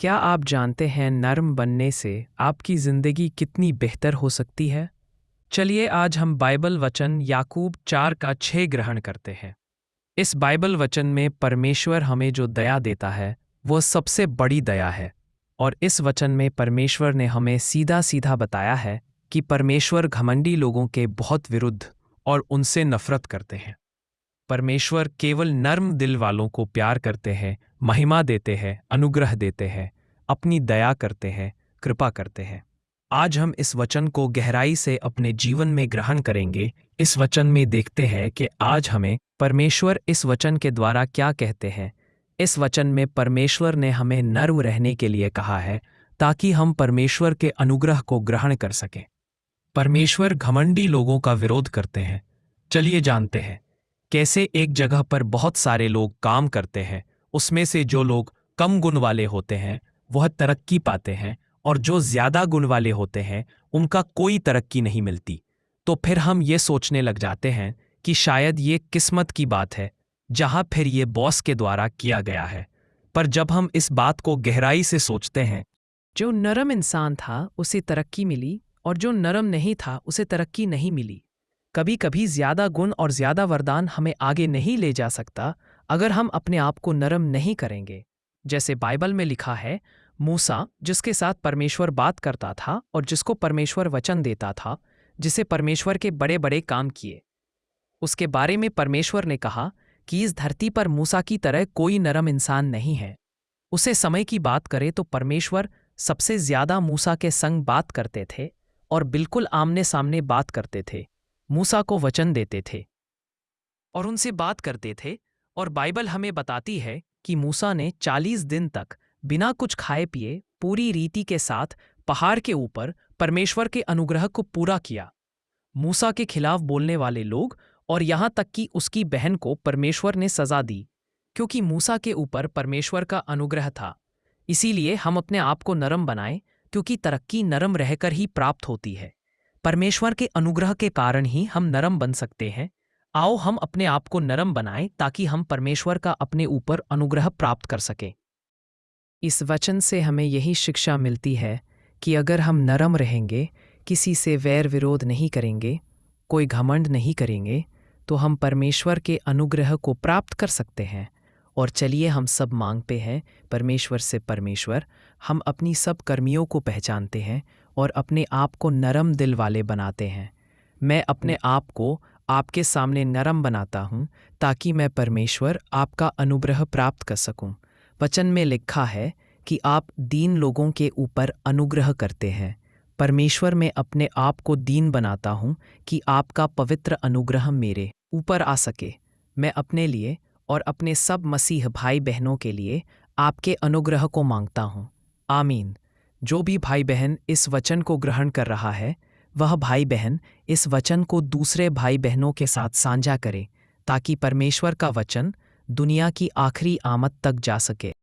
क्या आप जानते हैं नर्म बनने से आपकी ज़िंदगी कितनी बेहतर हो सकती है? चलिए आज हम बाइबल वचन याकूब 4 का 6 ग्रहण करते हैं। इस बाइबल वचन में परमेश्वर हमें जो दया देता है वो सबसे बड़ी दया है। और इस वचन में परमेश्वर ने हमें सीधा सीधा बताया है कि परमेश्वर घमंडी लोगों के बहुत विरुद्ध और उनसे नफरत करते हैं। परमेश्वर केवल नर्म दिल वालों को प्यार करते हैं, महिमा देते हैं, अनुग्रह देते हैं, अपनी दया करते हैं, कृपा करते हैं। आज हम इस वचन को गहराई से अपने जीवन में ग्रहण करेंगे। इस वचन में देखते हैं कि आज हमें परमेश्वर इस वचन के द्वारा क्या कहते हैं। इस वचन में परमेश्वर ने हमें नर्म रहने के लिए कहा है ताकि हम परमेश्वर के अनुग्रह को ग्रहण कर सकें। परमेश्वर घमंडी लोगों का विरोध करते हैं। चलिए जानते हैं कैसे एक जगह पर बहुत सारे लोग काम करते हैं, उसमें से जो लोग कम गुण वाले होते हैं वह तरक्की पाते हैं और जो ज्यादा गुण वाले होते हैं उनका कोई तरक्की नहीं मिलती। तो फिर हम ये सोचने लग जाते हैं कि शायद ये किस्मत की बात है, जहां फिर ये बॉस के द्वारा किया गया है। पर जब हम इस बात को गहराई से सोचते हैं, जो नरम इंसान था उसे तरक्की मिली और जो नरम नहीं था उसे तरक्की नहीं मिली। कभी कभी ज्यादा गुण और ज्यादा वरदान हमें आगे नहीं ले जा सकता अगर हम अपने आप को नरम नहीं करेंगे। जैसे बाइबल में लिखा है, मूसा जिसके साथ परमेश्वर बात करता था और जिसको परमेश्वर वचन देता था, जिसे परमेश्वर के बड़े बड़े काम किए, उसके बारे में परमेश्वर ने कहा कि इस धरती पर मूसा की तरह कोई नरम इंसान नहीं है। उसे समय की बात करें तो परमेश्वर सबसे ज्यादा मूसा के संग बात करते थे और बिल्कुल आमने सामने बात करते थे, मूसा को वचन देते थे और उनसे बात करते थे। और बाइबल हमें बताती है कि मूसा ने 40 दिन तक बिना कुछ खाए पिए पूरी रीति के साथ पहाड़ के ऊपर परमेश्वर के अनुग्रह को पूरा किया। मूसा के खिलाफ बोलने वाले लोग और यहां तक कि उसकी बहन को परमेश्वर ने सजा दी, क्योंकि मूसा के ऊपर परमेश्वर का अनुग्रह था। इसीलिए हम अपने आप को नरम बनाएं, क्योंकि तरक्की नरम रहकर ही प्राप्त होती है। परमेश्वर के अनुग्रह के कारण ही हम नरम बन सकते हैं। आओ हम अपने आप को नरम बनाएं ताकि हम परमेश्वर का अपने ऊपर अनुग्रह प्राप्त कर सकें। इस वचन से हमें यही शिक्षा मिलती है कि अगर हम नरम रहेंगे, किसी से वैर विरोध नहीं करेंगे, कोई घमंड नहीं करेंगे, तो हम परमेश्वर के अनुग्रह को प्राप्त कर सकते हैं। और चलिए हम सब मांगते हैं परमेश्वर से, परमेश्वर हम अपनी सब कर्मियों को पहचानते हैं और अपने आप को नरम दिल वाले बनाते हैं। मैं अपने आप को आपके सामने नरम बनाता हूँ ताकि मैं परमेश्वर आपका अनुग्रह प्राप्त कर सकूँ। वचन में लिखा है कि आप दीन लोगों के ऊपर अनुग्रह करते हैं। परमेश्वर मैं अपने आप को दीन बनाता हूँ कि आपका पवित्र अनुग्रह मेरे ऊपर आ सके। मैं अपने लिए और अपने सब मसीह भाई बहनों के लिए आपके अनुग्रह को मांगता हूँ। आमीन। जो भी भाई बहन इस वचन को ग्रहण कर रहा है, वह भाई बहन इस वचन को दूसरे भाई बहनों के साथ साझा करे ताकि परमेश्वर का वचन दुनिया की आखिरी आमद तक जा सके।